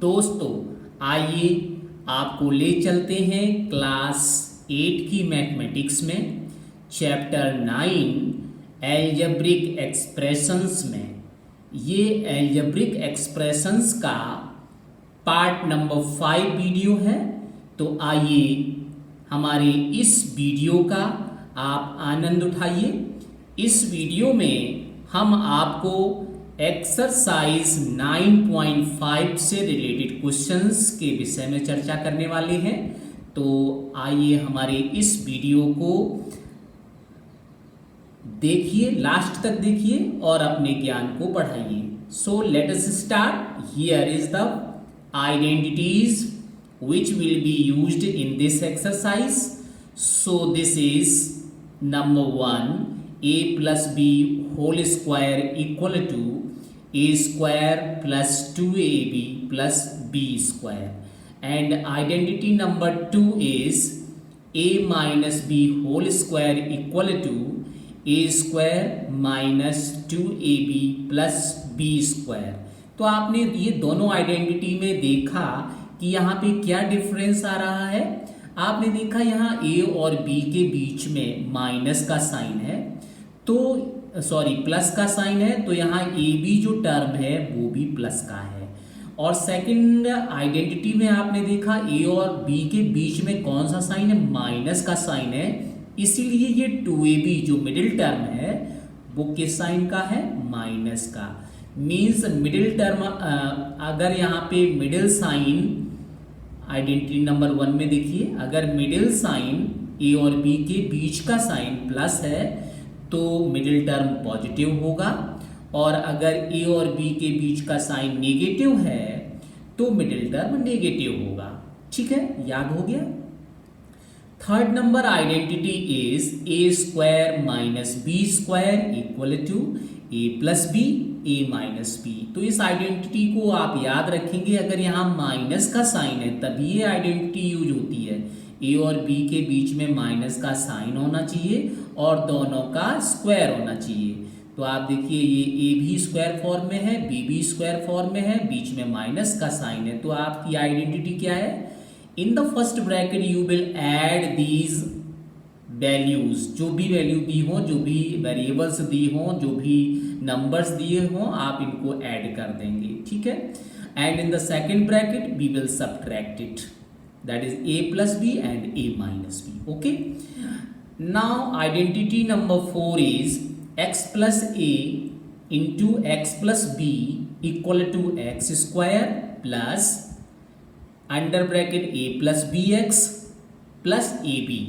दोस्तों आइए आपको ले चलते हैं क्लास 8 की मैथमेटिक्स में चैप्टर 9 एल्जेब्रिक एक्सप्रेशंस में। ये एल्जेब्रिक एक्सप्रेशंस का पार्ट नंबर 5 वीडियो है। तो आइए हमारे इस वीडियो का आप आनंद उठाइए। इस वीडियो में हम आपको एक्सरसाइज 9.5 से रिलेटेड क्वेश्चंस के विषय में चर्चा करने वाले हैं। तो आइए हमारे इस वीडियो को देखिए, लास्ट तक देखिए और अपने ज्ञान को बढ़ाइए। So let us start. Here is the identities which will be used in this exercise. So this is number 1, a plus b whole square equal to a square plus 2ab plus b square, and identity number 2 is a minus b whole square equal to a square minus 2ab plus b square। तो आपने ये दोनों identity में देखा कि यहाँ पे क्या डिफरेंस आ रहा है। आपने देखा यहाँ ए और बी के बीच में माइनस का साइन है, तो सॉरी प्लस का साइन है, तो यहाँ ए बी जो टर्म है वो भी प्लस का है। और सेकंड आइडेंटिटी में आपने देखा ए और बी के बीच में कौन सा साइन है, माइनस का साइन है, इसीलिए ये 2ab जो मिडिल टर्म है वो किस साइन का है, माइनस का। मीन्स मिडिल टर्म अगर यहाँ पे मिडिल साइन आइडेंटिटी नंबर 1 में देखिए, अगर मिडिल साइन ए और बी के बीच का साइन प्लस है तो मिडिल टर्म पॉजिटिव होगा, और अगर ए और बी के बीच का साइन नेगेटिव है तो मिडिल टर्म नेगेटिव होगा। ठीक है, याद हो गया। Third number identity is A square minus B square equal to A plus B A minus B. तो इस आइडेंटिटी को आप याद रखेंगे, अगर यहाँ माइनस का साइन है तभी ये आइडेंटिटी यूज होती है। ए और बी के बीच में माइनस का साइन होना चाहिए और दोनों का स्क्वायर होना चाहिए। तो आप देखिए ये ए भी स्क्वायर फॉर्म में है, बी भी स्क्वायर फॉर्म में है, बीच में माइनस का साइन है, तो आपकी आइडेंटिटी क्या है, in the first bracket you will add these values, जो भी वैल्यू दी हो, जो भी वेरिएबल्स दी हो, जो भी नंबर्स दिए हो, आप इनको ऐड कर देंगे। ठीक है, and in the second bracket we will subtract it, that is a plus b and a minus b. Okay, now identity number 4 is x plus a into x plus b equal to x square plus under bracket a plus b x plus a b.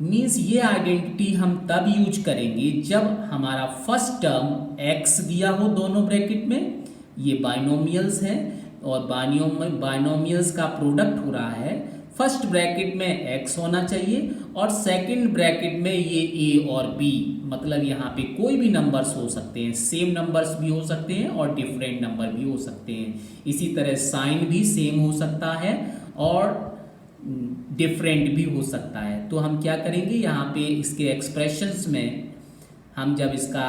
Means ये identity हम तब use करेंगे जब हमारा first term x दिया हो दोनों bracket में, ये बाइनोमियल्स है और बाइनोमियल्स का प्रोडक्ट हो रहा है, फर्स्ट ब्रैकेट में x होना चाहिए और सेकंड ब्रैकेट में ये a और b, मतलब यहाँ पे कोई भी नंबर्स हो सकते हैं, सेम नंबर्स भी हो सकते हैं और डिफरेंट नंबर भी हो सकते हैं। इसी तरह साइन भी सेम हो सकता है और डिफरेंट भी हो सकता है। तो हम क्या करेंगे, यहाँ पे इसके एक्सप्रेशंस में हम जब इसका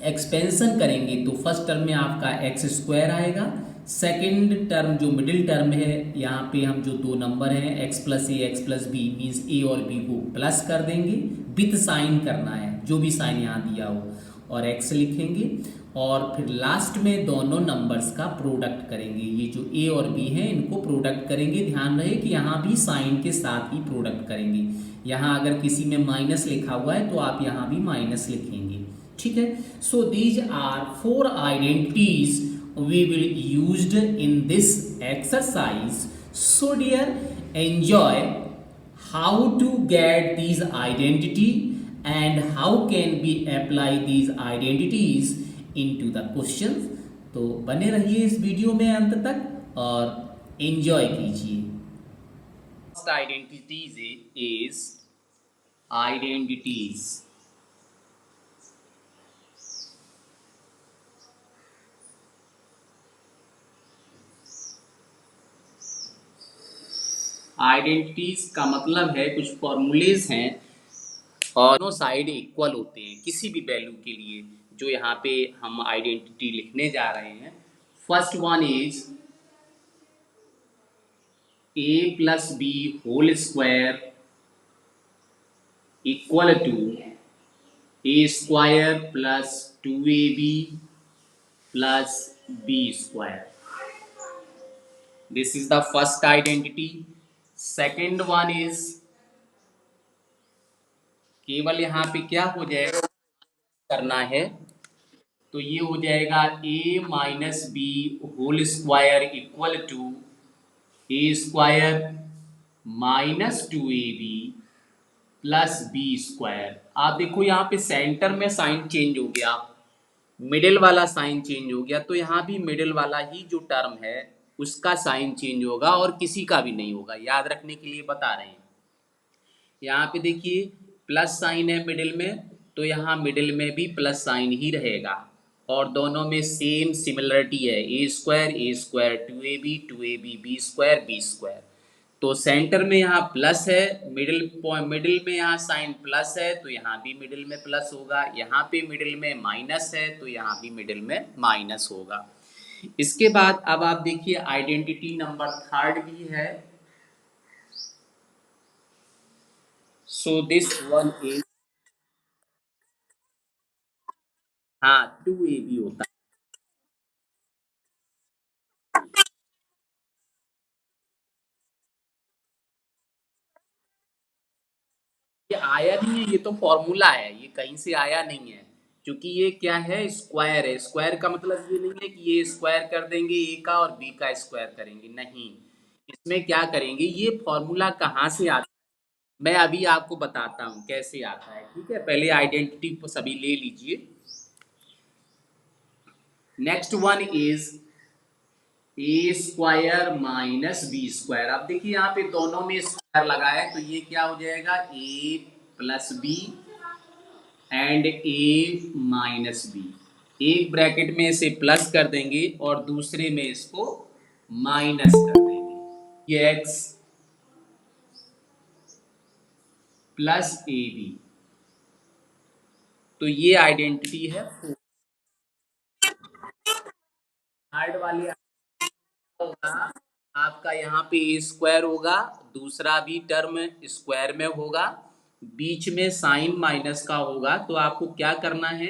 एक्सपेंशन करेंगे तो फर्स्ट टर्म में आपका एक्स स्क्वायर आएगा, सेकेंड टर्म जो मिडिल टर्म है यहाँ पे हम जो दो नंबर हैं एक्स प्लस बी मीन्स ए और बी को प्लस कर देंगे, विथ साइन करना है, जो भी साइन यहाँ दिया हो, और एक्स लिखेंगे और फिर लास्ट में दोनों नंबर्स का प्रोडक्ट करेंगे। ये जो ए और बी हैं इनको प्रोडक्ट करेंगे। ध्यान रहे कि यहाँ भी साइन के साथ ही प्रोडक्ट करेंगे। यहाँ अगर किसी में माइनस लिखा हुआ है तो आप यहाँ भी माइनस लिखेंगे। ठीक है, so these are 4 identities we will used in this exercise. So dear, enjoy how to get these identity and how can we apply these identities into the questions. तो बने रहिए इस वीडियो में अंत तक और एंजॉय कीजिए। First identities is identities. Identities का मतलब है कुछ फॉर्मूलेज हैं और दोनों साइड इक्वल होते हैं किसी भी वैल्यू के लिए, जो यहाँ पे हम आइडेंटिटी लिखने जा रहे हैं। First one is a plus b whole square equal to a square plus two a b plus b square. This is the first identity. Second one is केवल यहाँ पे क्या हो जाएगा करना है, तो ये हो जाएगा a minus b whole square equal to a square minus two a b plus b square. आप देखो यहाँ पे सेंटर में साइन चेंज हो गया, मिडिल वाला साइन चेंज हो गया, तो यहाँ भी मिडिल वाला ही जो टर्म है उसका साइन चेंज होगा और किसी का भी नहीं होगा. याद रखने के लिए बता रहे हैं. यहाँ पे देखिए प्लस साइन है मिडिल में, तो यहाँ मिडिल में भी प्लस साइन ही रहेगा और दोनों में सेम सिमिलरिटी है, a square to a b square b square. तो सेंटर में यहाँ प्लस है, मिडिल में यहाँ साइन प्लस है तो यहाँ भी मिडिल में प्लस होगा, यहाँ पे मिडिल में माइनस है तो यहाँ भी मिडिल में माइनस होगा. इसके बाद अब आप देखिए आइडेंटिटी नंबर थर्ड भी है. सो दिस वन इज, हाँ टू ए बी होता है. ये आया नहीं है, ये तो फॉर्मूला है, ये कहीं से आया नहीं है. क्योंकि ये क्या है, स्क्वायर है. स्क्वायर का मतलब ये नहीं है कि ये स्क्वायर कर देंगे ए का और बी का स्क्वायर करेंगे, नहीं. इसमें क्या करेंगे, ये फॉर्मूला कहाँ से आता है मैं अभी आपको बताता हूँ कैसे आता है. ठीक है, पहले आइडेंटिटी सभी ले लीजिए. Next one is A square minus B square. अब देखिए यहाँ पे दोनों में स्क्वायर लगा है तो ये क्या हो जाएगा, a plus b and a minus b. एक ब्रैकेट में इसे प्लस कर देंगे और दूसरे में इसको माइनस कर देंगे. ये एक्स प्लस ए बी, तो ये आइडेंटिटी है. थर्ड वाली होगा आपका, यहाँ पे ए स्क्वायर होगा, दूसरा भी टर्म स्क्वायर में होगा, बीच में साइन माइनस का होगा. तो आपको क्या करना है,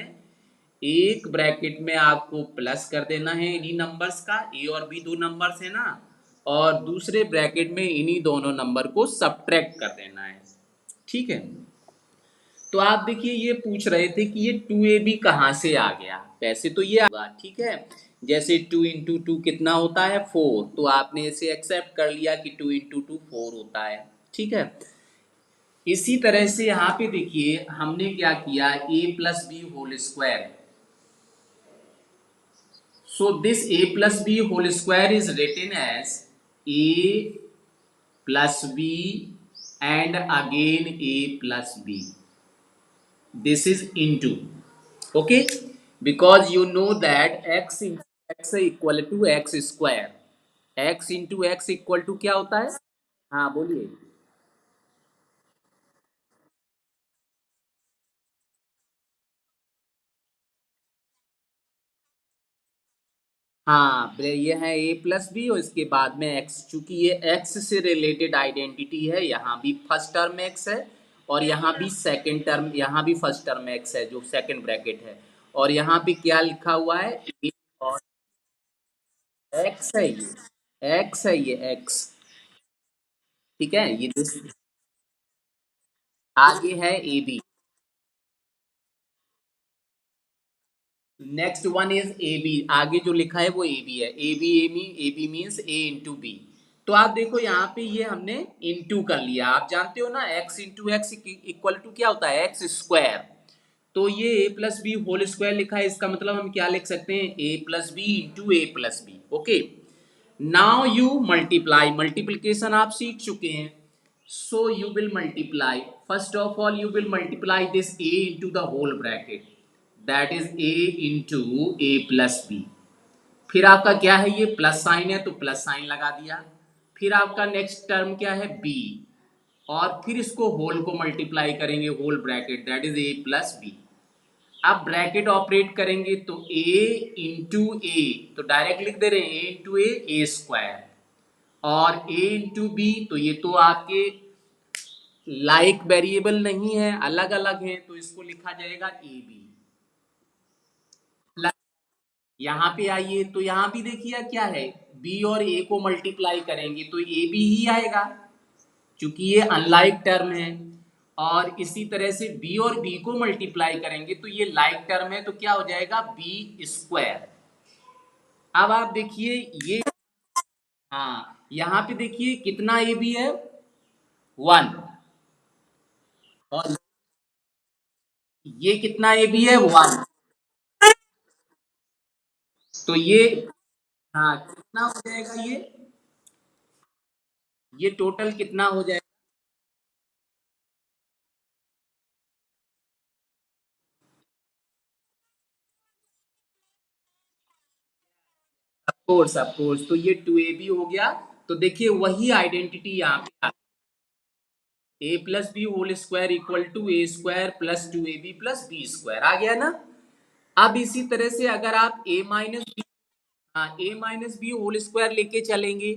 एक ब्रैकेट में आपको प्लस कर देना है इन्हीं नंबर्स का, ए और बी दो नंबर्स है ना, और दूसरे ब्रैकेट में इन्हीं दोनों नंबर को सब्ट्रैक्ट कर देना है. ठीक है. तो आप देखिए ये पूछ रहे थे कि ये टू ए बी कहाँ से आ गया. वैसे तो ये होगा, ठीक है. जैसे टू इंटू टू कितना होता है, फोर, तो आपने इसे एक्सेप्ट कर लिया कि टू इंटू टू फोर होता है. ठीक है. इसी तरह से यहाँ पे देखिए हमने क्या किया, a plus b whole square. So this a plus b whole square is written as a plus b and again a plus b. This is into, okay, because you know that x into x equal to x square. x into x equal to क्या होता है, हाँ बोलिए. हाँ ये है a plus B और इसके बाद में एक्स. चूंकि ये एक्स से रिलेटेड आइडेंटिटी है, यहाँ भी फर्स्ट टर्म एक्स है और यहाँ भी सेकंड टर्म, यहाँ भी फर्स्ट टर्म एक्स है जो सेकंड ब्रैकेट है, और यहाँ पे क्या लिखा हुआ है, ए और एक्स है, ये एक्स है, ये एक्स. ठीक है, ये आगे है a b. Next one is a b. आगे जो लिखा है वो ए बी है. A b means a into b. तो आप देखो यहाँ पे ये हमने इंटू कर लिया. आप जानते हो ना x into x equal to क्या होता है, एक्स स्क्वायर. तो ये a plus b whole square लिखा है, इसका मतलब हम क्या लिख सकते हैं, a plus b into a plus b. Okay. Now you multiply, multiplication आप सीख चुके हैं. So you will multiply, first of all you will multiply this a into the whole bracket, that is a into a plus b. फिर आपका क्या है, ये plus sign है तो प्लस साइन लगा दिया. फिर आपका नेक्स्ट टर्म क्या है, b, और फिर इसको होल को मल्टीप्लाई करेंगे, whole bracket, that is a plus b. अब ब्रैकेट ऑपरेट करेंगे तो a इंटू ए, तो डायरेक्ट लिख दे रहे हैं a इंटू ए स्क्वायर, और a इंटू बी, तो ये तो आपके लाइक वेरिएबल नहीं है, अलग अलग है, तो इसको लिखा जाएगा ए बी। यहाँ पे आइए तो यहाँ भी देखिए क्या है, बी और ए को मल्टीप्लाई करेंगे तो ए बी ही आएगा, क्योंकि ये अनलाइक टर्म है। और इसी तरह से बी और बी को मल्टीप्लाई करेंगे तो ये लाइक टर्म है, तो क्या हो जाएगा बी स्क्वायर। अब आप देखिए ये, हाँ यहाँ पे देखिए कितना ए बी है, 1, और ये कितना ए बी है, 1। तो ये, हाँ कितना हो जाएगा ये टोटल कितना हो जाएगा। कोर्स ऑफ कोर्स, तो ये 2ab हो गया। तो देखिए वही आइडेंटिटी यहाँ पे, a plus b whole square equal to a square plus 2ab plus b square आ गया ना। अब इसी तरह से अगर आप ए माइनस बी, हाँ ए माइनस बी होल स्क्वायर लेके चलेंगे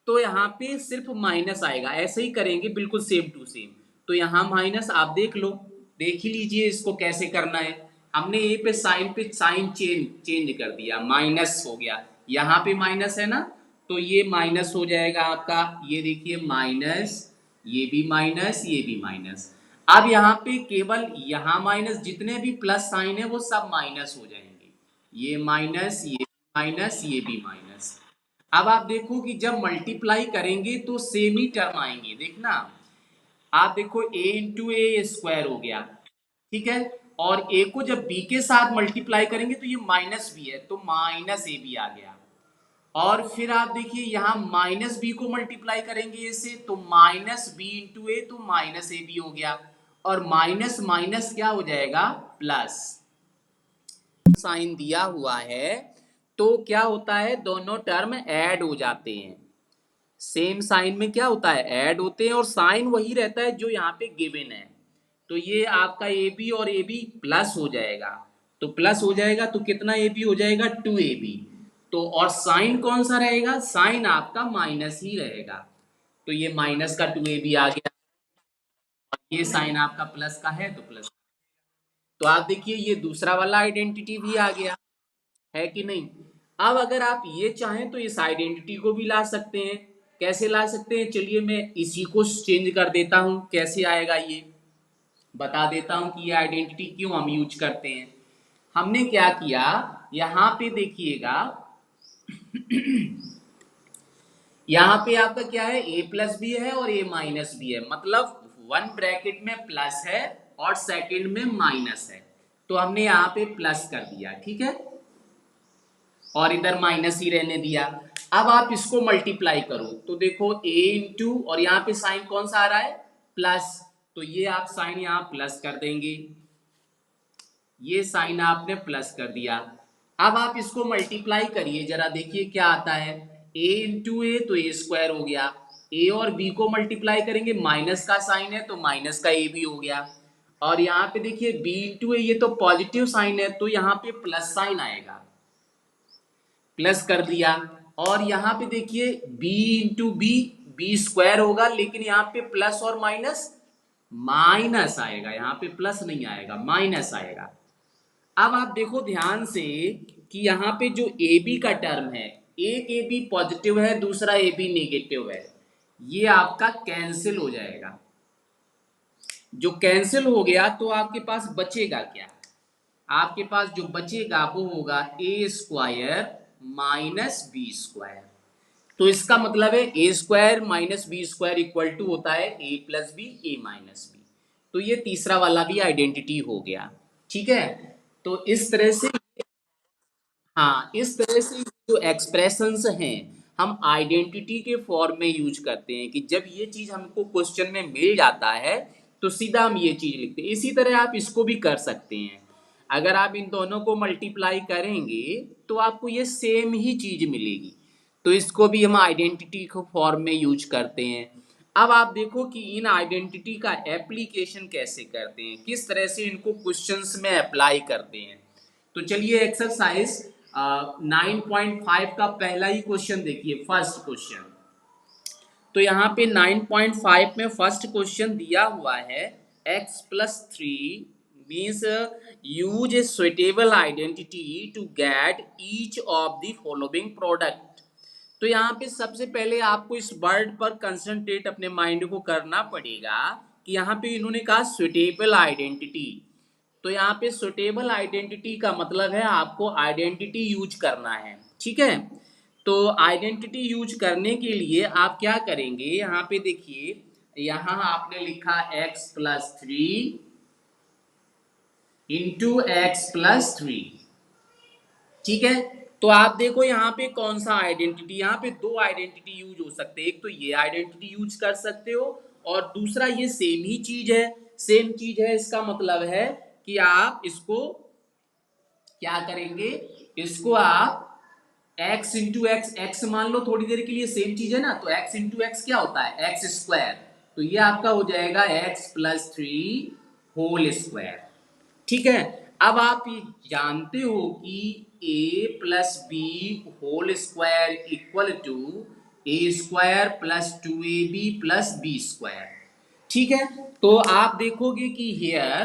तो यहाँ पे सिर्फ माइनस आएगा, ऐसे ही करेंगे बिल्कुल सेम टू सेम। तो यहाँ माइनस आप देख लो, देख ही लीजिए इसको कैसे करना है। हमने ए पे साइन चेंज चेंज कर दिया, माइनस हो गया, यहाँ पे माइनस है ना, तो ये माइनस हो जाएगा आपका, ये देखिए माइनस, ये भी माइनस, ये भी माइनस। अब यहाँ पे केवल यहाँ माइनस, जितने भी प्लस साइन है वो सब माइनस हो जाएंगे, ये माइनस, ये माइनस, ये भी माइनस। अब आप देखो कि जब मल्टीप्लाई करेंगे तो सेम ही टर्म आएंगे, देखना आप देखो a इंटू ए स्क्वायर हो गया, ठीक है, और a को जब b के साथ मल्टीप्लाई करेंगे तो ये माइनस b है, तो माइनस ए बी आ गया। और फिर आप देखिए यहाँ माइनस बी को मल्टीप्लाई करेंगे a से, तो माइनस बी इंटू ए, तो माइनस ए बी हो गया। और माइनस माइनस क्या हो जाएगा, प्लस, साइन दिया हुआ है तो क्या होता है, दोनों टर्म ऐड हो जाते हैं। सेम साइन में क्या होता है, ऐड होते हैं, और साइन वही रहता है जो यहाँ पे गिवन है। तो ये आपका ए बी और ए बी प्लस हो जाएगा, तो प्लस हो जाएगा तो कितना ए बी हो जाएगा, 2ab। तो और साइन कौन सा रहेगा, साइन आपका माइनस ही रहेगा, तो ये माइनस का 2ab आ गया, और ये साइन आपका प्लस का है तो प्लस। तो आप देखिए ये दूसरा वाला आइडेंटिटी भी आ गया, है कि नहीं। अब अगर आप ये चाहें तो इस आइडेंटिटी को भी ला सकते हैं, कैसे ला सकते हैं, चलिए मैं इसी को चेंज कर देता हूं, कैसे आएगा ये बता देता हूं कि ये आइडेंटिटी क्यों हम यूज करते हैं। हमने क्या किया, यहां पे देखिएगा, यहाँ पे आपका क्या है, ए प्लस भी है और ए माइनस भी है, मतलब वन ब्रैकेट में प्लस है और सेकंड में माइनस है, तो हमने यहाँ पे प्लस कर दिया, ठीक है, और इधर माइनस ही रहने दिया। अब आप इसको मल्टीप्लाई करो तो देखो a इंटू, और यहाँ पे साइन कौन सा आ रहा है, प्लस, तो ये आप साइन यहाँ प्लस कर देंगे, ये साइन आपने प्लस कर दिया। अब आप इसको मल्टीप्लाई करिए जरा, देखिए क्या आता है, a इंटू ए, तो ए स्क्वायर हो गया, a और b को मल्टीप्लाई करेंगे, माइनस का साइन है तो माइनस का a भी हो गया। और यहाँ पे देखिए b इंटू ए, ये तो पॉजिटिव साइन है तो यहाँ पे प्लस साइन आएगा, प्लस कर दिया। और यहाँ पे देखिए b into b, b square होगा, लेकिन यहाँ पे प्लस और माइनस, माइनस आएगा, यहाँ पे प्लस नहीं आएगा, माइनस आएगा। अब आप देखो ध्यान से कि यहाँ पे जो ए बी का टर्म है, एक ए बी पॉजिटिव है, दूसरा ए बी नेगेटिव है, ये आपका कैंसिल हो जाएगा। जो कैंसिल हो गया तो आपके पास बचेगा क्या, आपके पास जो बचेगा वो होगा a square minus B square. तो इसका मतलब है a square minus B square equal to होता है a plus B, A minus B. तो ये तीसरा वाला भी आइडेंटिटी हो गया, ठीक है। तो इस तरह से, हाँ इस तरह से जो एक्सप्रेशंस हैं हम आइडेंटिटी के फॉर्म में यूज करते हैं, कि जब ये चीज हमको क्वेश्चन में मिल जाता है तो सीधा हम ये चीज लिखते हैं। इसी तरह आप इसको भी कर सकते हैं, अगर आप इन दोनों को मल्टीप्लाई करेंगे तो आपको ये सेम ही चीज मिलेगी, तो इसको भी हम आइडेंटिटी को फॉर्म में यूज करते हैं। अब आप देखो कि इन आइडेंटिटी का एप्लीकेशन कैसे करते हैं, किस तरह से इनको क्वेश्चंस में अप्लाई करते हैं। तो चलिए एक्सरसाइज 9.5 का पहला ही क्वेश्चन देखिए, फर्स्ट क्वेश्चन। तो यहाँ पे 9.5 में फर्स्ट क्वेश्चन दिया हुआ है x+3 means use a suitable identity to get each of the following product. तो यहाँ पे सबसे पहले आपको इस वर्ड पर कंसंट्रेट अपने माइंड को करना पड़ेगा कि यहाँ पे इन्होंने कहा सुइटेबल आइडेंटिटी। तो यहाँ पे सुइटेबल आइडेंटिटी का मतलब है आपको आइडेंटिटी यूज करना है, ठीक है। तो आइडेंटिटी यूज करने के लिए आप क्या करेंगे, यहाँ पे देखिए, यहाँ आपने लिखा x+3 इंटू x+3, ठीक है। तो आप देखो यहाँ पे कौन सा आइडेंटिटी, यहाँ पे दो आइडेंटिटी यूज हो सकते हैं, एक तो ये आइडेंटिटी यूज कर सकते हो और दूसरा ये सेम ही चीज है, सेम चीज है, इसका मतलब है कि आप इसको क्या करेंगे, इसको आप x इंटू एक्स, एक्स मान लो थोड़ी देर के लिए सेम चीज है ना, तो x इंटू एक्स क्या होता है x², तो ये आपका हो जाएगा x+3 होल स्क्वायर, ठीक है। अब आप जानते हो कि a+b whole square equal to a² + 2ab + b², ठीक है। तो आप देखोगे कि हियर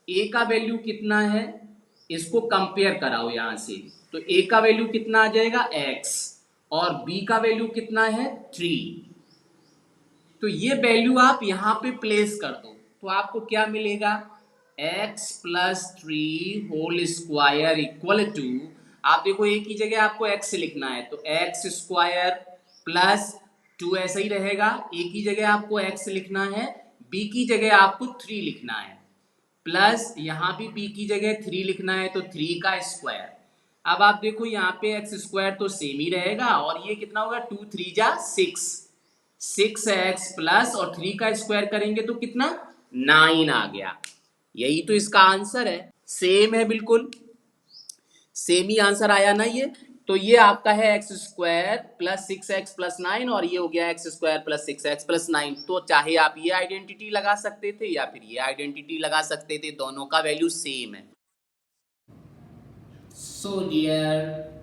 a का वैल्यू कितना है, इसको कंपेयर कराओ यहां से, तो a का वैल्यू कितना आ जाएगा x और b का वैल्यू कितना है 3। तो ये वैल्यू आप यहां पे प्लेस कर दो तो आपको क्या मिलेगा, x+3 whole square equal to, आप देखो एक ही जगह आपको x लिखना है तो x² + 2 ऐसा ही रहेगा, एक ही जगह आपको x लिखना है, b की जगह आपको 3 लिखना है, प्लस यहाँ भी b की जगह 3 लिखना है तो 3 का स्क्वायर। अब आप देखो यहाँ पे x² तो सेम ही रहेगा और ये कितना होगा 2 3 जा 6x प्लस और 3 का स्क्वायर करेंगे तो कितना 9 आ गया। यही तो इसका आंसर है, सेम है, बिल्कुल सेम ही आंसर आया ना ये। तो ये आपका है x² + 6x + 9 और ये हो गया x² + 6x + 9। तो चाहे आप ये आइडेंटिटी लगा सकते थे या फिर ये आइडेंटिटी लगा सकते थे, दोनों का वैल्यू सेम है। So dear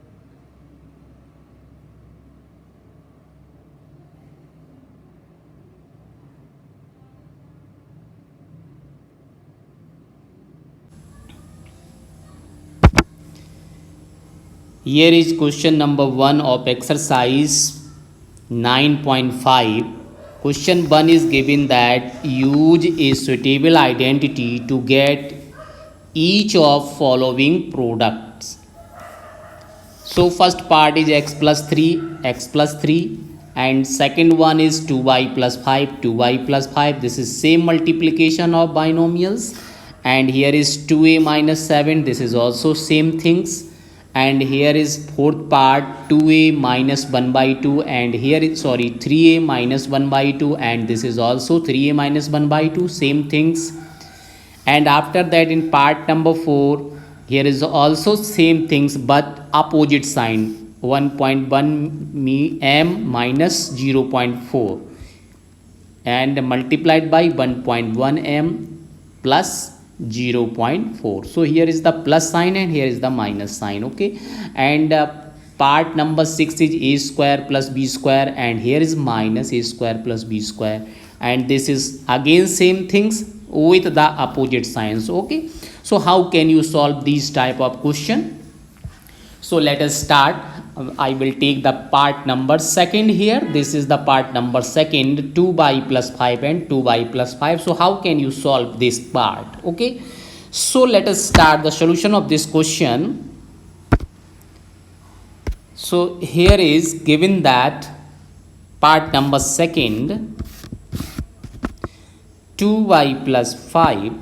here is question number 1 of exercise 9.5. Question 1 is given that use a suitable identity to get each of following products. So first part is x+3 and second one is 2y + 5, 2y + 5. This is same multiplication of binomials, and here is 2a - 7. This is also same things. And here is fourth part 2a - 1/2 and here is 3a - 1/2 and this is also 3a - 1/2, same things. And after that in part number 4 here is also same things but opposite sign, 1.1 m minus 0.4 and multiplied by 1.1 m plus 0.4. so here is the plus sign and here is the minus sign, okay. And part number 6 is a² + b² and here is minus a² + b², and this is again same things with the opposite signs, okay. So how can you solve these type of question? So let us start. I will take the part number 2 here. This is the part number 2, 2y + 5 and 2y + 5. So how can you solve this part? Okay. So let us start the solution of this question. So here is given that part number 2, 2y + 5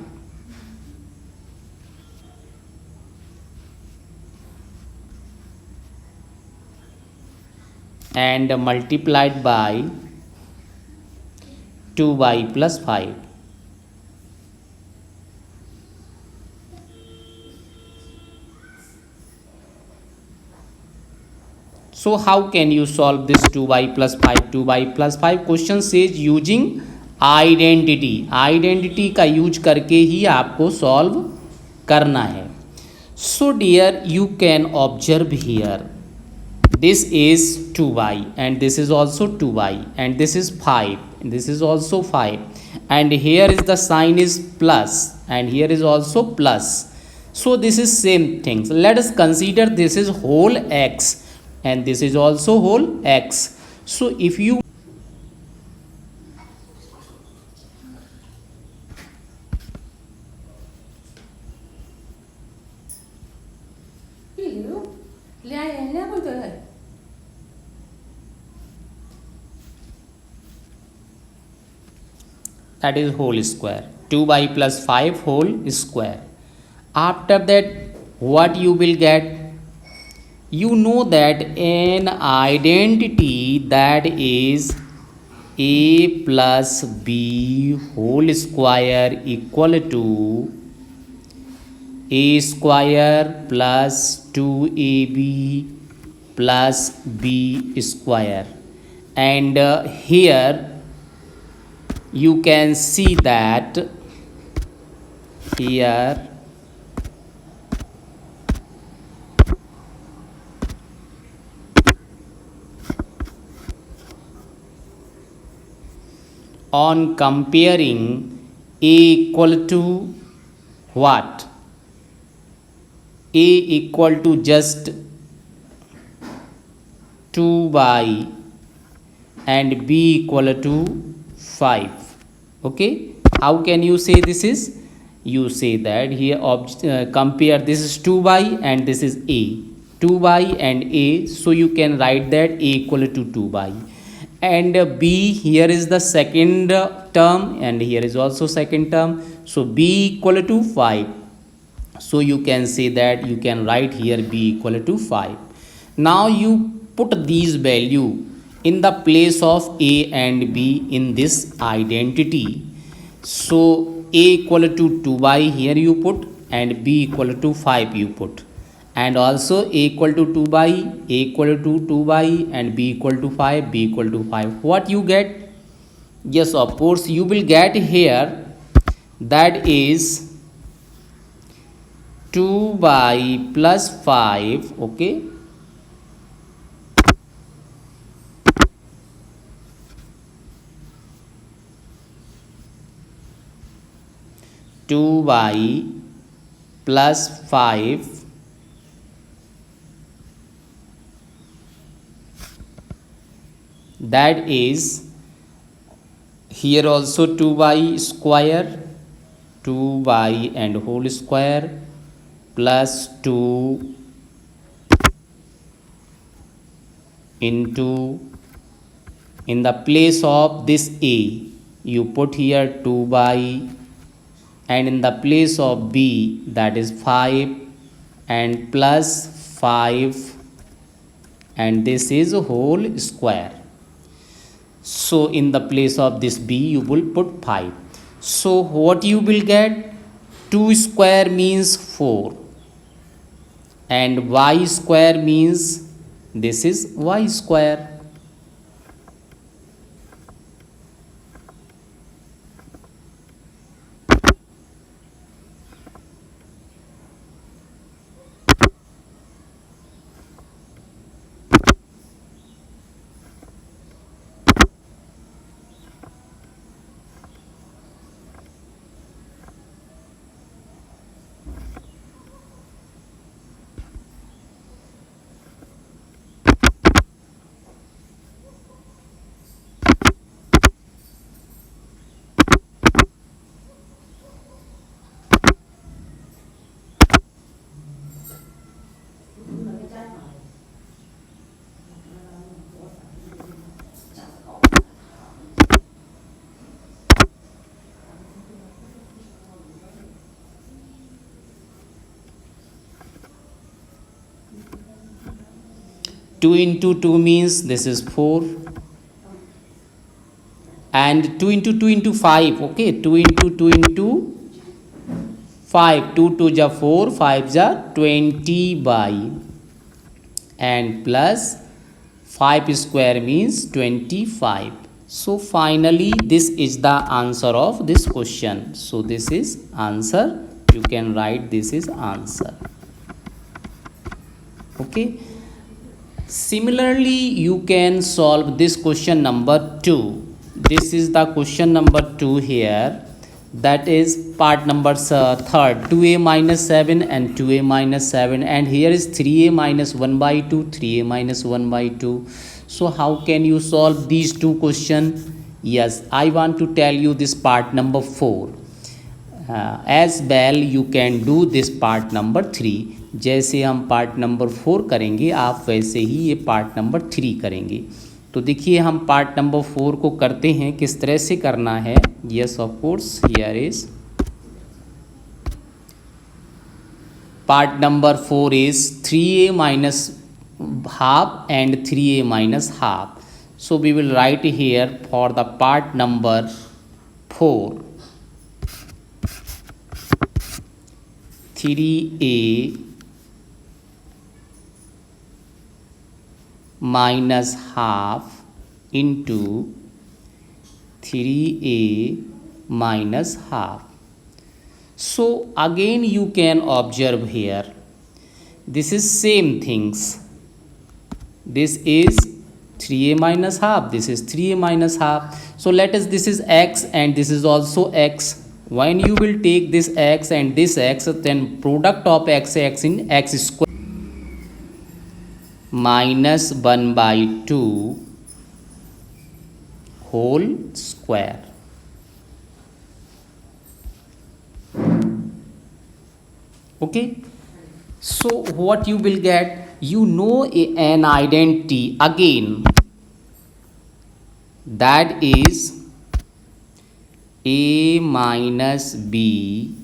and multiplied by 2y + 5. So how can you solve this 2y + 5, 2y + 5? Question says using identity. Identity का use करके ही आपको solve करना है. So dear, you can observe here this is 2y and this is also 2y and this is 5 and this is also 5 and here is the sign is plus and here is also plus. So this is same things. Let us consider this is whole x and this is also whole x. So if you that is whole square, 2y plus 5 whole square. After that what you will get, you know that an identity that is a plus b whole square equal to a square plus 2ab plus b square. And here you can see that here on comparing a equal to what, a equal to just 2y and b equal to 5. Okay, how can you say this is, you say that here compare this is 2y and this is a, 2y and a, so you can write that a equal to 2y and b here is the second term and here is also second term, so b equal to 5. So you can say that you can write here b equal to 5. Now you put these value in the place of a and b in this identity. So a equal to 2y here you put and b equal to 5 you put, and also a equal to 2y, a equal to 2y and b equal to 5, b equal to 5. What you get? Yes, of course you will get here that is 2y plus 5. Okay, 2y plus 5 that is here also 2y square, 2y and whole square plus 2 into, in the place of this a you put here 2y and in the place of b that is 5 and plus 5 and this is a whole square. So in the place of this b you will put 5. So what you will get, 2 square means 4 and y square means this is y square. Two into 2 means this is 4 and 2 into 2 into 5. Okay, 2 into 2 into 5, 2 2 ja 4, 5 ja 20 by and plus 5 square means 25. So finally this is the answer of this question. So this is answer, you can write this is answer. Okay, Similarly, you can solve this question number 2. This is the question number 2 here. That is part number third, 2a minus 7 and 2a minus 7, and here is 3a minus 1 by 2, 3a minus 1 by 2. So how can you solve these two questions? Yes, I want to tell you this part number 4. As well you can do this part number 3. जैसे हम part number 4 करेंगे आप वैसे ही ये part number 3 करेंगे. तो देखिए हम पार्ट नंबर 4 को करते हैं, किस तरह से करना है. Yes of course, here is part number 4 is 3a minus half and 3a minus half. So we will write here for the part number 4, 3a minus half into 3a minus half. So again you can observe here, this is same things. This is 3a minus half, this is 3a minus half. So let us, this is x and this is also x. When you will take this x and this x, then product of x in x square minus 1 by 2 whole square. Okay, so what you will get, you know an identity again, that is a minus b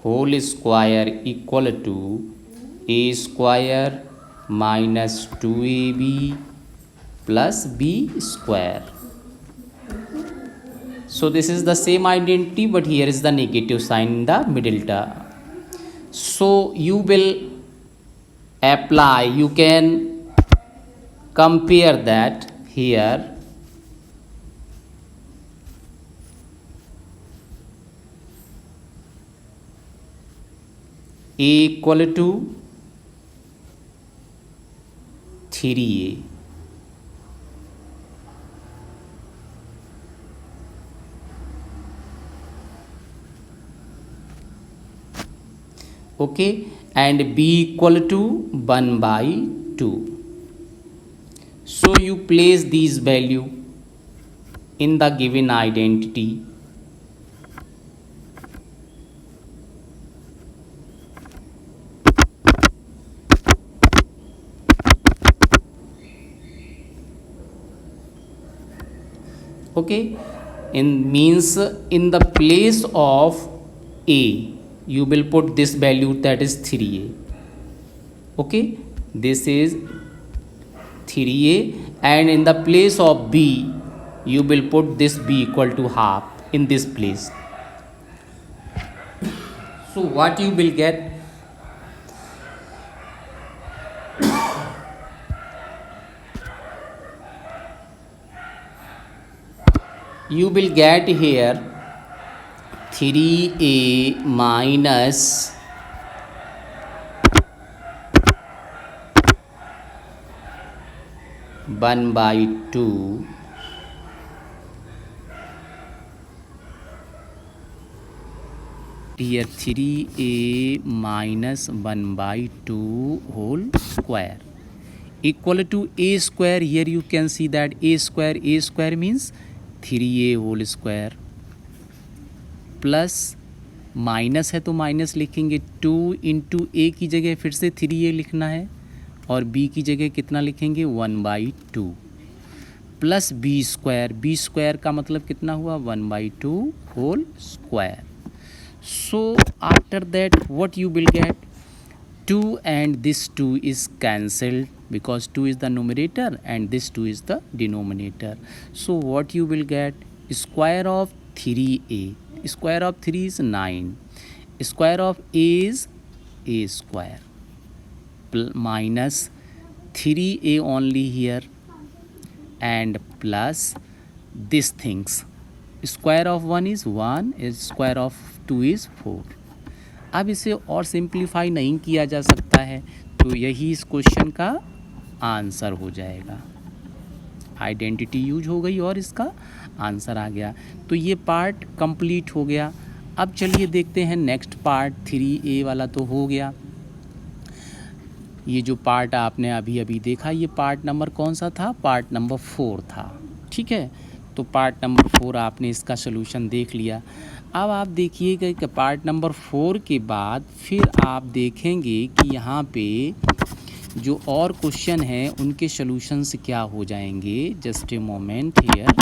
whole square equal to a square minus 2ab plus b square. So this is the same identity, but here is the negative sign in the middle term. So you will apply, you can compare that here. A equal to 3a. Okay, and b equal to 1 by 2. So you place these value in the given identity. Okay, in means in the place of a you will put this value, that is 3a. Okay, this is 3a, and in the place of b you will put this b equal to half in this place. So what you will get, you will get here 3a minus 1 by 2 here 3a minus 1 by 2 whole square equal to a square. Here you can see that a square means 3a whole square plus minus है तो minus लिखेंगे 2 into ए की जगह फिर से 3a लिखना है और b की जगह कितना लिखेंगे 1 बाई 2 प्लस बी स्क्वायर का मतलब कितना हुआ 1 by 2 whole square. So after that what you will get, 2 and this 2 is cancelled because 2 is the numerator and this 2 is the denominator. So what you will get, square of 3a square of 3 is 9, square of a is a square, minus 3a only here, and plus these things, square of 1 is 1, square of 2 is 4. अब इसे और simplify नहीं किया जा सकता है, तो यही इस क्वेश्चन का आंसर हो जाएगा। आइडेंटिटी यूज हो गई और इसका आंसर आ गया। तो ये पार्ट कंप्लीट हो गया। अब चलिए देखते हैं नेक्स्ट पार्ट, 3a वाला तो हो गया। ये जो पार्ट आपने अभी अभी देखा, ये पार्ट नंबर कौन सा था? पार्ट नंबर 4 था। ठीक है, तो पार्ट नंबर 4 आपने इसका सलूशन देख लिया। अब आप देखिएगा कि पार्ट नंबर 4 के बाद फिर आप देखेंगे कि यहाँ पे जो और क्वेश्चन हैं उनके सलूशंस क्या हो जाएंगे। Just a moment here.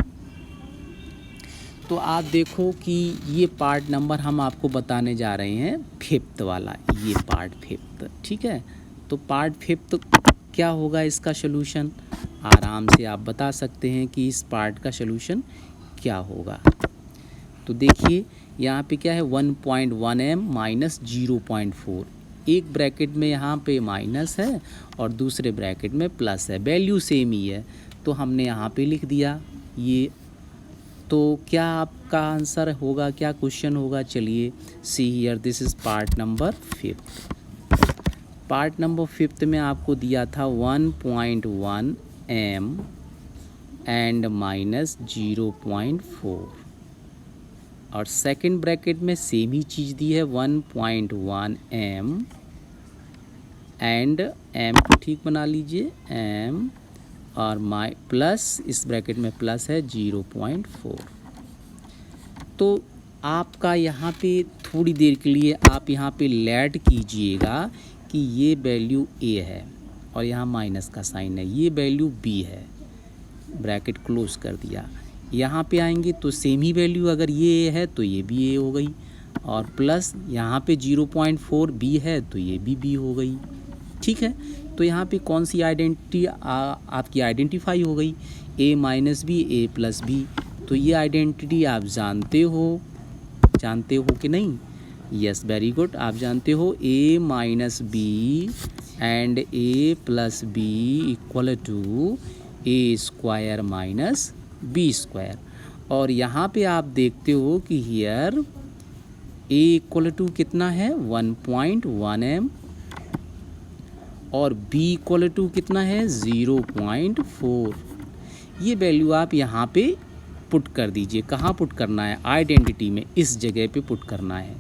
तो आप देखो कि ये पार्ट नंबर हम आपको बताने जा रहे हैं 5th वाला, ये पार्ट 5th। ठीक है, तो पार्ट 5th क्या होगा इसका सलूशन? आराम से आप बता सकते हैं कि इस पार्ट का सलूशन क्या होगा। तो देखिए यहाँ पे क्या है, 1.1m माइनस 0.4, एक ब्रैकेट में यहाँ पे माइनस है और दूसरे ब्रैकेट में प्लस है, वैल्यू सेम ही है, तो हमने यहाँ पे लिख दिया ये। तो क्या आपका आंसर होगा, क्या क्वेश्चन होगा? चलिए see here, this is part number 5th। Part number 5th में आपको दिया था 1.1m एंड माइनस 0.4, और सेकंड ब्रैकेट में सेम ही चीज़ दी है 1.1m एंड m को ठीक बना लीजिए m, और माइ प्लस इस ब्रैकेट में प्लस है 0.4। तो आपका यहाँ पे थोड़ी देर के लिए आप यहाँ पे लेट कीजिएगा कि ये वैल्यू a है और यहाँ माइनस का साइन है, ये वैल्यू b है, ब्रैकेट क्लोज कर दिया। यहाँ पे आएंगे तो सेम ही वैल्यू, अगर ये a है तो ये भी a हो गई, और प्लस यहाँ पे 0.4 b है तो ये भी b हो गई। ठीक है, तो यहाँ पे कौन सी आइडेंटिटी आपकी आइडेंटिफाई हो गई? a minus b, a plus b. तो ये आइडेंटिटी आप जानते हो कि नहीं? यस, वेरी गुड, आप जानते हो a minus b and a plus b equal to a square minus B square. और यहाँ पे आप देखते हो कि हियर a इक्वल टू कितना है? 1.1m, और b इक्वल टू कितना है? 0.4। ये वैल्यू आप यहाँ पे पुट कर दीजिए। कहाँ पुट करना है? आइडेंटिटी में, इस जगह पे पुट करना है।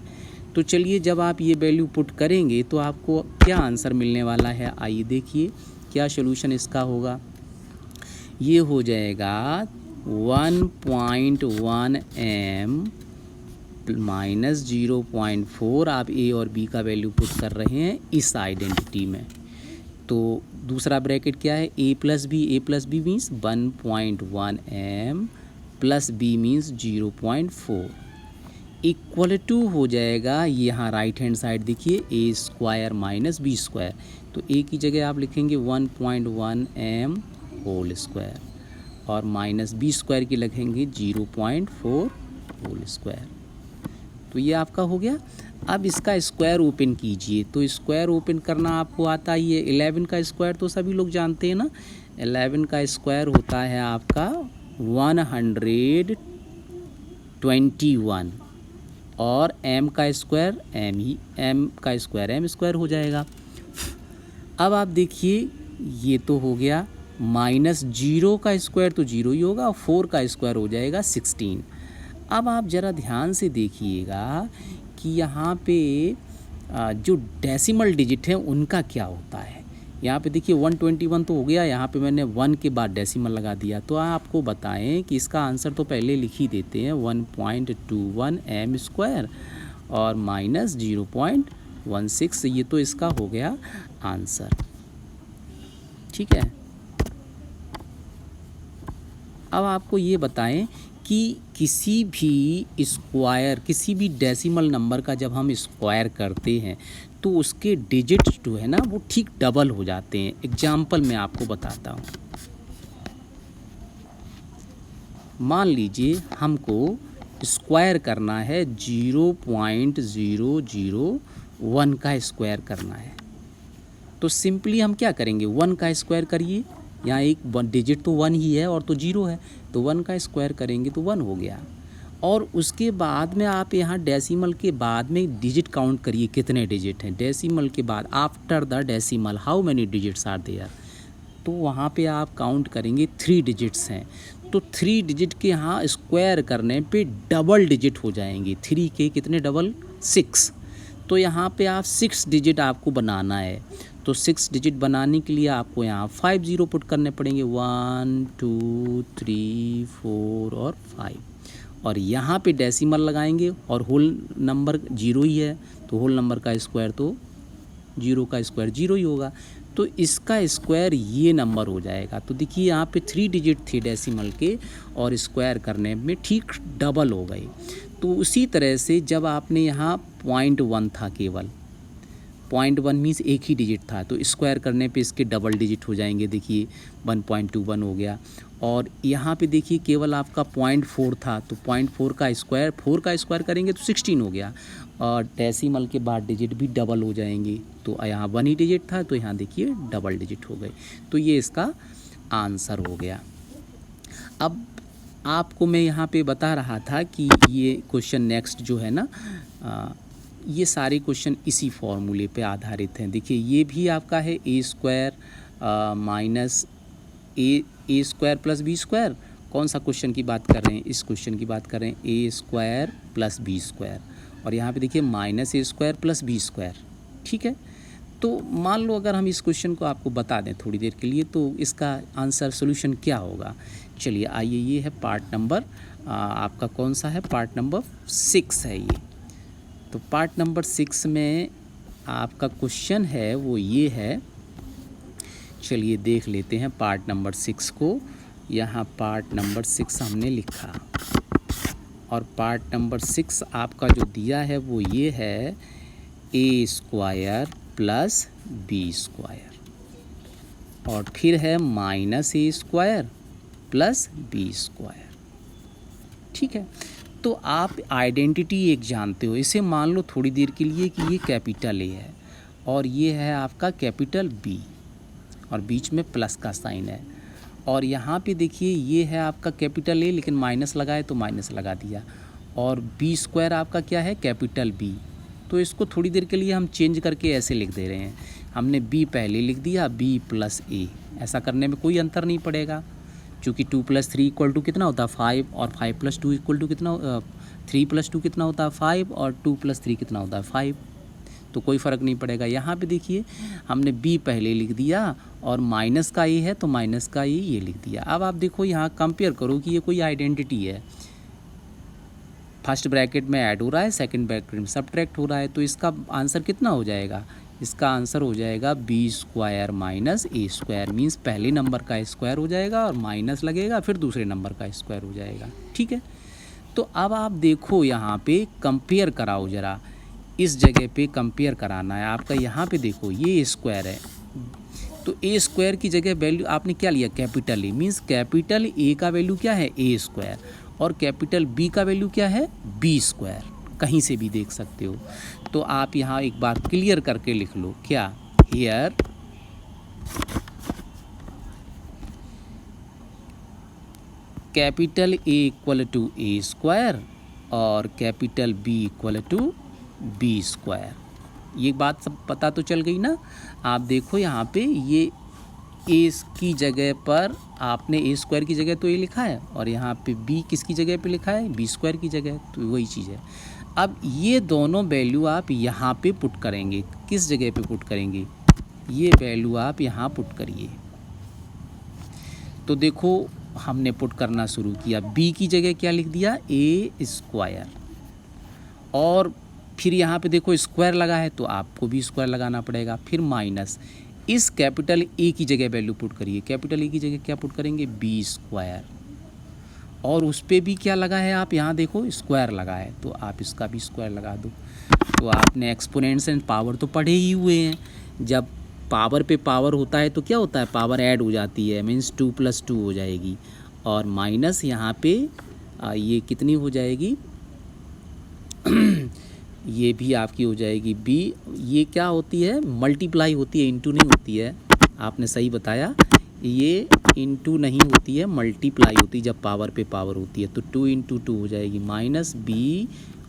तो चलिए, जब आप ये वैल्यू पुट करेंगे तो आपको क्या आंसर मिलने वाला है? आइए देखिए क्या सॉल्यूशन इसका होगा। ये हो जाएगा 1.1m माइनस 0.4। आप a और b का वैल्यू पुट कर रहे हैं इस आइडेंटिटी में। तो दूसरा ब्रैकेट क्या है? a plus b means 1.1m plus b means 0.4 equal to हो जाएगा, यहाँ राइट हैंड साइड देखिए, a square minus B square. तो a की जगह आप लिखेंगे 1.1m होल स्क्वायर, और माइनस बी स्क्वायर की लिखेंगे 0.4 होल स्क्वायर। तो ये आपका हो गया। अब इसका स्क्वायर ओपन कीजिए। तो स्क्वायर ओपन करना आपको आता ही है। 11 का स्क्वायर तो सभी लोग जानते हैं ना। 11 का स्क्वायर होता है आपका 121, और m का स्क्वायर m स्क्वायर हो जाएगा। अब आप देखिए, ये तो हो गया। माइनस 0 का स्क्वायर तो 0 ही होगा, और 4 का स्क्वायर हो जाएगा 16। अब आप ज़रा ध्यान से देखिएगा कि यहाँ पे जो डेसिमल डिजिट है उनका क्या होता है। यहाँ पे देखिए 121 तो हो गया, यहाँ पे मैंने 1 के बाद डेसिमल लगा दिया। तो आपको बताएं कि इसका आंसर तो पहले लिख ही देते हैं, 1.21m स्क्वायर और माइनस 0.16। ये तो इसका हो गया आंसर। ठीक है, अब आपको ये बताएं कि किसी भी डेसिमल नंबर का जब हम स्क्वायर करते हैं तो उसके डिजिट जो है ना वो ठीक डबल हो जाते हैं। एग्जाम्पल मैं आपको बताता हूँ। मान लीजिए हमको स्क्वायर करना है 0.001 का स्क्वायर करना है। तो सिंपली हम क्या करेंगे, 1 का स्क्वायर करिए, यहाँ एक डिजिट तो 1 ही है और तो 0 है, तो 1 का स्क्वायर करेंगे तो 1 हो गया। और उसके बाद में आप यहाँ डेसिमल के बाद में डिजिट काउंट करिए कितने डिजिट हैं। डेसिमल के बाद after the decimal how many digits are there, तो वहाँ पे आप काउंट करेंगे 3 डिजिट्स हैं। तो 3 डिजिट के यहाँ स्क्वायर करने पे डबल डिजिट हो जाएंगे। 3 के कितने डबल, 6। तो यहाँ पे आप 6 डिजिट आपको बनाना है। तो 6 डिजिट बनाने के लिए आपको यहाँ 5 0 पुट करने पड़ेंगे, 1 2 3 4 और 5। और यहाँ पे डेसिमल लगाएंगे और होल नंबर 0 ही है, तो होल नंबर का स्क्वायर तो 0 का स्क्वायर 0 ही होगा। तो इसका स्क्वायर ये नंबर हो जाएगा। तो देखिए यहाँ पे 3 डिजिट थे डेसिमल के और स्क्वायर करने में ठीक डबल हो गए। तो उसी तरह से जब आपने यहाँ 0.1 था, केवल 0.1 मीन्स एक ही डिजिट था, तो स्क्वायर करने पे इसके डबल डिजिट हो जाएंगे। देखिए 1.21 हो गया। और यहाँ पे देखिए केवल आपका 0.4 था, तो 0.4 का स्क्वायर 4 का स्क्वायर करेंगे तो 16 हो गया। और डेसिमल के बाद डिजिट भी डबल हो जाएंगे। तो यहाँ 1 ही डिजिट था, तो यहाँ देखिए डबल डिजिट हो गए। तो ये इसका आंसर हो गया। अब आपको मैं यहाँ पे बता रहा था कि ये क्वेश्चन नेक्स्ट जो है ना, ये सारे क्वेश्चन इसी फॉर्मूले पे आधारित हैं। देखिए ये भी आपका है a square minus A square plus b square. कौन सा क्वेश्चन की बात कर रहे हैं, इस क्वेश्चन की बात कर रहे हैं, ए स्क्वायर प्लस बी स्क्वायर। और यहाँ पे देखिए माइनस ए स्क्वायर प्लस बी स्क्वायर। ठीक है, तो मान लो अगर हम इस क्वेश्चन को आपको बता दें थोड़ी देर के लिए, तो इसका आंसर सोल्यूशन क्या होगा। चलिए आइए, ये है पार्ट नंबर आपका कौन सा है, पार्ट नंबर 6 है ये। तो पार्ट नंबर 6 में आपका क्वेश्चन है वो ये है। चलिए देख लेते हैं पार्ट नंबर 6 को। यहाँ पार्ट नंबर 6 हमने लिखा और पार्ट नंबर 6 आपका जो दिया है वो ये है, a square plus b square और फिर है माइनस ए स्क्वायर प्लस बी स्क्वायर। ठीक है, तो आप आइडेंटिटी एक जानते हो, इसे मान लो थोड़ी देर के लिए कि ये कैपिटल ए है और ये है आपका कैपिटल बी और बीच में प्लस का साइन है। और यहाँ पे देखिए ये है आपका कैपिटल ए, लेकिन माइनस लगाए तो माइनस लगा दिया। और बी स्क्वायर आपका क्या है, कैपिटल बी। तो इसको थोड़ी देर के लिए हम चेंज करके ऐसे लिख दे रहे हैं। हमने बी पहले लिख दिया, बी प्लस ए। ऐसा करने में कोई अंतर नहीं पड़ेगा, क्योंकि 2 + 3 = कितना होता है 5, और 5 + 2 = कितना, 3 + 2 कितना होता है 5, और 2 + 3 कितना होता है 5। तो कोई फ़र्क नहीं पड़ेगा। यहाँ पे देखिए हमने बी पहले लिख दिया और माइनस का ए है तो माइनस का ए ये लिख दिया। अब आप देखो यहाँ कंपेयर करो कि ये कोई आइडेंटिटी है। फर्स्ट ब्रैकेट में ऐड हो रहा है, सेकंड ब्रैकेट में सब्ट्रैक्ट हो रहा है, तो इसका आंसर कितना हो जाएगा, इसका आंसर हो जाएगा बी स्क्वायर माइनस ए स्क्वायर। मीन्स पहले नंबर का स्क्वायर हो जाएगा और माइनस लगेगा, फिर दूसरे नंबर का स्क्वायर हो जाएगा। ठीक है, तो अब आप देखो यहाँ पे कंपेयर कराओ ज़रा, इस जगह पे कंपेयर कराना है आपका। यहाँ पे देखो ये स्क्वायर है, तो ए स्क्वायर की जगह वैल्यू आपने क्या लिया, capital A. Means capital A का वैल्यू क्या है, ए स्क्वायर, और कैपिटल बी का वैल्यू क्या है, बी स्क्वायर। कहीं से भी देख सकते हो। तो आप यहाँ एक बार क्लियर करके लिख लो, क्या, here capital A = A square और कैपिटल बी = बी स्क्वायर। ये बात सब पता तो चल गई ना। आप देखो यहाँ पे ये ए की जगह पर आपने ए स्क्वायर की जगह तो ये लिखा है, और यहाँ पे बी किसकी जगह पे लिखा है, बी स्क्वायर की जगह, तो वही चीज़ है। अब ये दोनों वैल्यू आप यहाँ पे पुट करेंगे। किस जगह पे पुट करेंगे, ये वैल्यू आप यहाँ पुट करिए। तो देखो हमने पुट करना शुरू किया, बी की जगह क्या लिख दिया, ए स्क्वायर, और फिर यहाँ पे देखो स्क्वायर लगा है तो आपको भी स्क्वायर लगाना पड़ेगा, फिर माइनस इस कैपिटल ए की जगह वैल्यू पुट करिए। कैपिटल ए की जगह क्या पुट करेंगे, बी स्क्वायर, और उस पर भी क्या लगा है, आप यहाँ देखो स्क्वायर लगा है तो आप इसका भी स्क्वायर लगा दो। तो आपने एक्सपोनेंट्स एंड पावर तो पढ़े ही हुए हैं। जब पावर पे पावर होता है तो क्या होता है, पावर ऐड हो जाती है, मीन्स 2 + 2 हो जाएगी, और माइनस यहाँ पे ये कितनी हो जाएगी, ये भी आपकी हो जाएगी b। ये क्या होती है, मल्टीप्लाई होती है, इंटू नहीं होती है। आपने सही बताया, ये इंटू नहीं होती है, मल्टीप्लाई होती है जब पावर पे पावर होती है। तो 2 इंटू 2 हो जाएगी माइनस b,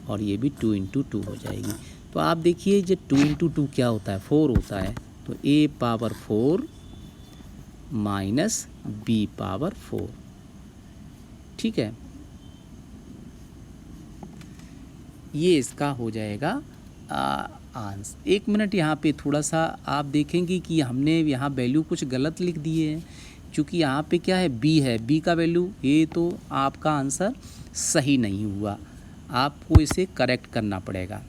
और ये भी 2 इंटू 2 हो जाएगी। तो आप देखिए ये 2 इंटू 2 क्या होता है, 4 होता है। तो a power 4 minus b power 4, ठीक है। ये इसका हो जाएगा आंसर। 1 मिनट, यहाँ पे थोड़ा सा आप देखेंगे कि हमने यहाँ वैल्यू कुछ गलत लिख दिए हैं, क्योंकि यहाँ पे क्या है, b है, b का वैल्यू, ये तो आपका आंसर सही नहीं हुआ, आपको इसे करेक्ट करना पड़ेगा।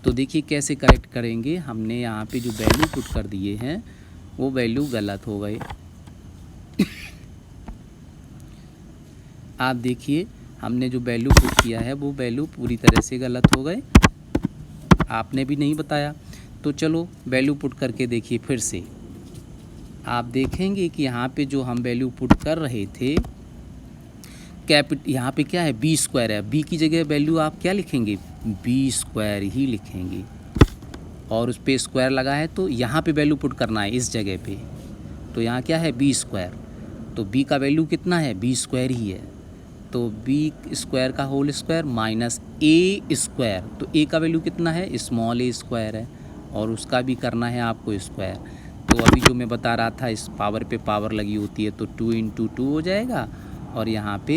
तो देखिए कैसे करेक्ट करेंगे, हमने यहाँ पे जो वैल्यू पुट कर दिए हैं वो वैल्यू गलत हो गए। आप देखिए हमने जो वैल्यू पुट किया है वो वैल्यू पूरी तरह से गलत हो गए, आपने भी नहीं बताया। तो चलो वैल्यू पुट करके देखिए फिर से। आप देखेंगे कि यहाँ पे जो हम वैल्यू पुट कर रहे थे, यहाँ पे क्या है, बी स्क्वायर है, बी की जगह वैल्यू आप क्या लिखेंगे, बी स्क्वायर ही लिखेंगे, और उस पर स्क्वायर लगा है तो यहाँ पे वैल्यू पुट करना है इस जगह पे। तो यहाँ क्या है, बी स्क्वायर, तो बी का वैल्यू कितना है, बी स्क्वायर ही है। तो बी स्क्वायर का होल स्क्वायर माइनस ए स्क्वायर, तो ए का वैल्यू कितना है, स्मॉल ए स्क्वायर है, और उसका भी करना है आपको स्क्वायर। तो अभी जो मैं बता रहा था, इस पावर पे पावर लगी होती है, तो 2 इंटू 2 हो जाएगा, और यहाँ पे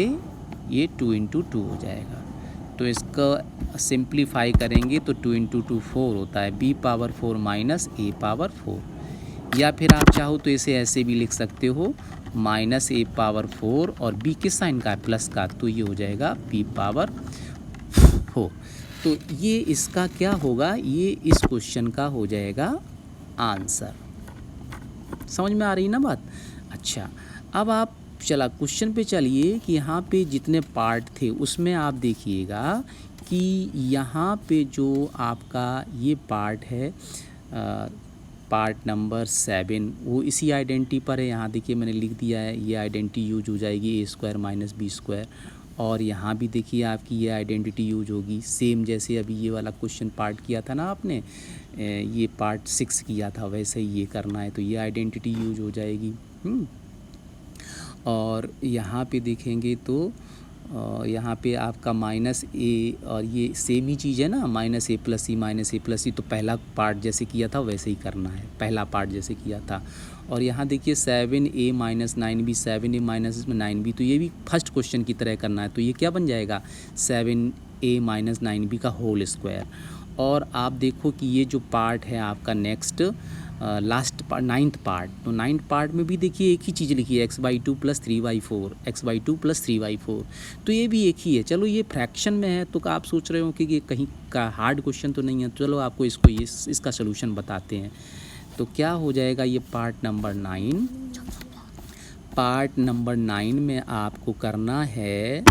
ये 2 इंटू 2 हो जाएगा। तो इसका सिंप्लीफाई करेंगे तो 2 इंटू 2 4 होता है, बी पावर 4 माइनस ए पावर 4। या फिर आप चाहो तो इसे ऐसे भी लिख सकते हो, माइनस ए पावर 4, और बी किस साइन का है, प्लस का, तो ये हो जाएगा बी पावर 4। तो ये इसका क्या होगा, ये इस क्वेश्चन का हो जाएगा आंसर। समझ में आ रही ना बात। अच्छा, अब आप चला क्वेश्चन पे चलिए कि यहाँ पे जितने पार्ट थे उसमें आप देखिएगा कि यहाँ पे जो आपका ये पार्ट है, पार्ट नंबर 7, वो इसी आइडेंटिटी पर है। यहाँ देखिए मैंने लिख दिया है, ये आइडेंटिटी यूज हो जाएगी, ए स्क्वायर माइनस बी स्क्वायर। और यहाँ भी देखिए आपकी ये आइडेंटिटी यूज होगी, सेम जैसे अभी ये वाला क्वेश्चन पार्ट किया था ना आपने, ये पार्ट 6 किया था, वैसे ही ये करना है। तो ये आइडेंटिटी यूज हो जाएगी। और यहाँ पे देखेंगे तो यहाँ पे आपका माइनस ए, और ये सेम ही चीज़ है ना, माइनस ए प्लस सी, माइनस ए प्लस सी। तो पहला पार्ट जैसे किया था वैसे ही करना है, पहला पार्ट जैसे किया था। और यहाँ देखिए 7a minus 9b, 7a minus 9b, तो ये भी फर्स्ट क्वेश्चन की तरह करना है। तो ये क्या बन जाएगा, 7a माइनस 9b का होल स्क्वायर। और आप देखो कि ये जो पार्ट है आपका next last part, 9th part, तो 9th पार्ट में भी देखिए एक ही चीज़ लिखी है, x/2 प्लस 3/4, x/2 प्लस 3/4। तो ये भी एक ही है। चलो ये फ्रैक्शन में है, तो आप सोच रहे हो कि ये कहीं का हार्ड क्वेश्चन तो नहीं है। चलो आपको इसको इसका सलूशन बताते हैं। तो क्या हो जाएगा, ये पार्ट नंबर 9, पार्ट नंबर 9 में आपको करना है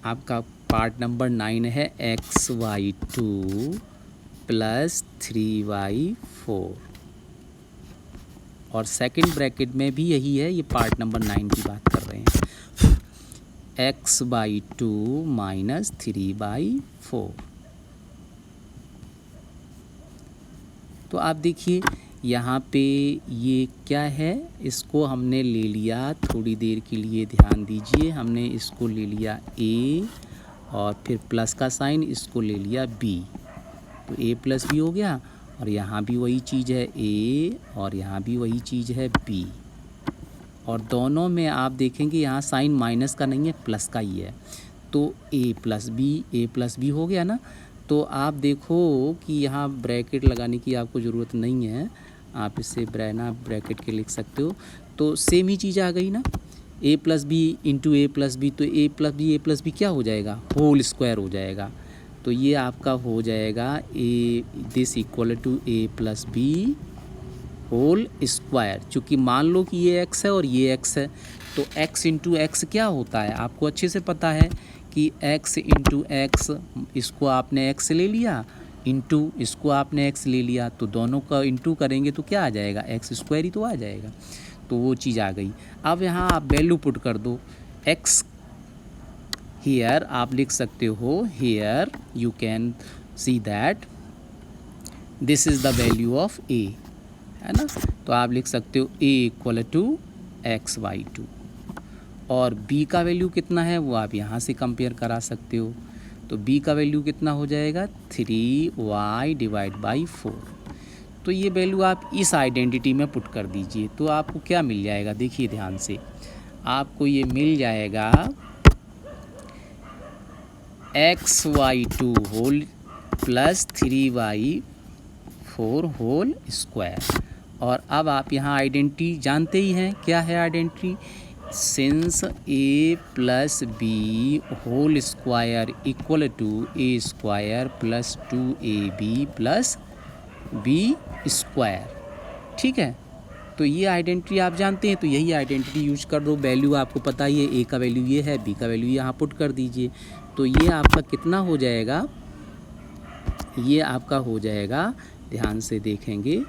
आपका पार्ट नंबर 9 है x/2 प्लस 3/4, और सेकंड ब्रैकेट में भी यही है, ये पार्ट नंबर 9 की बात कर रहे हैं, x/2 माइनस 3/4। तो आप देखिए यहाँ पे ये क्या है, इसको हमने ले लिया, थोड़ी देर के लिए ध्यान दीजिए, हमने इसको ले लिया a, और फिर प्लस का साइन, इसको ले लिया b। तो a प्लस b हो गया, और यहाँ भी वही चीज़ है a, और यहाँ भी वही चीज़ है b। और दोनों में आप देखेंगे यहाँ साइन माइनस का नहीं है, प्लस का ही है। तो a प्लस b हो गया ना। तो आप देखो कि यहाँ ब्रैकेट लगाने की आपको ज़रूरत नहीं है, आप इसे ब्रैकेट के लिख सकते हो। तो सेम ही चीज़ आ गई ना, a plus b into a plus b, तो a प्लस बी क्या हो जाएगा, होल स्क्वायर हो जाएगा। तो ये आपका हो जाएगा this equal to a plus b whole square. चूँकि मान लो कि ये x है और ये x है, तो x इंटू एक्स क्या होता है, आपको अच्छे से पता है कि x इंटू एक्स, इसको आपने x ले लिया, इंटू इसको आपने x ले लिया, तो दोनों का इंटू करेंगे तो क्या आ जाएगा, एक्स स्क्वायर ही तो आ जाएगा। तो वो चीज़ आ गई। अब यहाँ आप वैल्यू पुट कर दो x, हियर आप लिख सकते हो, here you can see that this is the value of a, है ना। तो आप लिख सकते हो a इक्वल टू x/2, और b का वैल्यू कितना है वो आप यहाँ से कंपेयर करा सकते हो। तो b का वैल्यू कितना हो जाएगा, 3y/4। तो ये वैल्यू आप इस आइडेंटिटी में पुट कर दीजिए, तो आपको क्या मिल जाएगा, देखिए ध्यान से, आपको ये मिल जाएगा x/2 whole plus 3y/4 whole square. और अब आप यहाँ आइडेंटिटी जानते ही हैं, क्या है identity, since a plus b whole square equal to a square plus 2ab plus b square. ठीक है, तो ये आइडेंटिटी आप जानते हैं, तो यही आइडेंटिटी यूज कर दो। वैल्यू आपको पता ही है, a का वैल्यू ये है, b का वैल्यू यहाँ पुट कर दीजिए। तो ये आपका कितना हो जाएगा, ये आपका हो जाएगा, ध्यान से देखेंगे,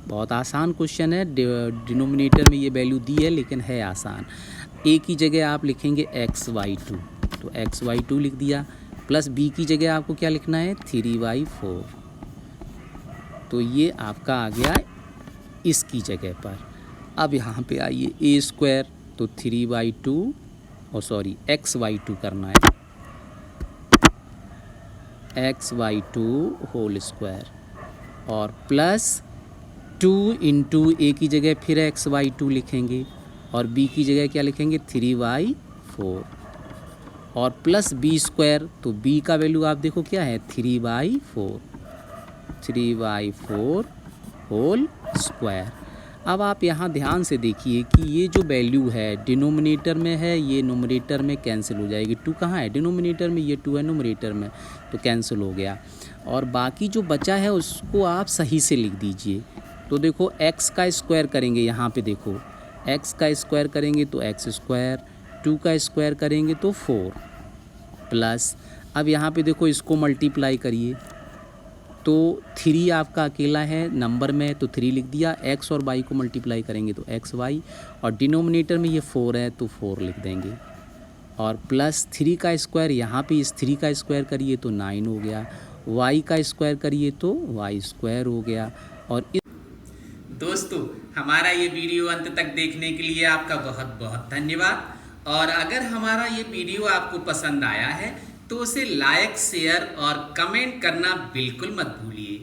बहुत आसान क्वेश्चन है, डिनोमिनेटर में ये वैल्यू दी है लेकिन है आसान। a की जगह आप लिखेंगे x/2, तो x/2 लिख दिया, प्लस b की जगह आपको क्या लिखना है, 3y/4। तो ये आपका आ गया इसकी जगह पर। अब यहाँ पे आइए a स्क्वायर, तो 3/2 और सॉरी x/2 करना है, x/2 होल स्क्वायर, और प्लस 2 इंटू a की जगह फिर x/2 लिखेंगे, और b की जगह क्या लिखेंगे, 3y/4, और प्लस b स्क्वायर, तो b का वैल्यू आप देखो क्या है, 3y/4 होल स्क्वायर। अब आप यहाँ ध्यान से देखिए कि ये जो वैल्यू है डिनोमिनेटर में है, ये नोमरेटर में कैंसिल हो जाएगी। 2 कहाँ है, डिनोमिनेटर में, ये 2 है नोमरेटर में, तो कैंसिल हो गया। और बाकी जो बचा है उसको आप सही से लिख दीजिए। तो देखो x का स्क्वायर करेंगे, यहाँ पे देखो x का स्क्वायर करेंगे तो x स्क्वायर, 2 का स्क्वायर करेंगे तो 4, प्लस अब यहाँ पे देखो इसको मल्टीप्लाई करिए, तो 3 आपका अकेला है नंबर में, तो 3 लिख दिया, x और y को मल्टीप्लाई करेंगे तो xy, और डिनोमिनेटर में ये 4 है तो 4 लिख देंगे, और प्लस 3 का स्क्वायर, यहाँ पे इस 3 का स्क्वायर करिए तो 9 हो गया, y का स्क्वायर करिए तो y स्क्वायर हो गया। और दोस्तों, हमारा ये वीडियो अंत तक देखने के लिए आपका बहुत बहुत धन्यवाद। और अगर हमारा ये वीडियो आपको पसंद आया है तो उसे लाइक, शेयर और कमेंट करना बिल्कुल मत भूलिए।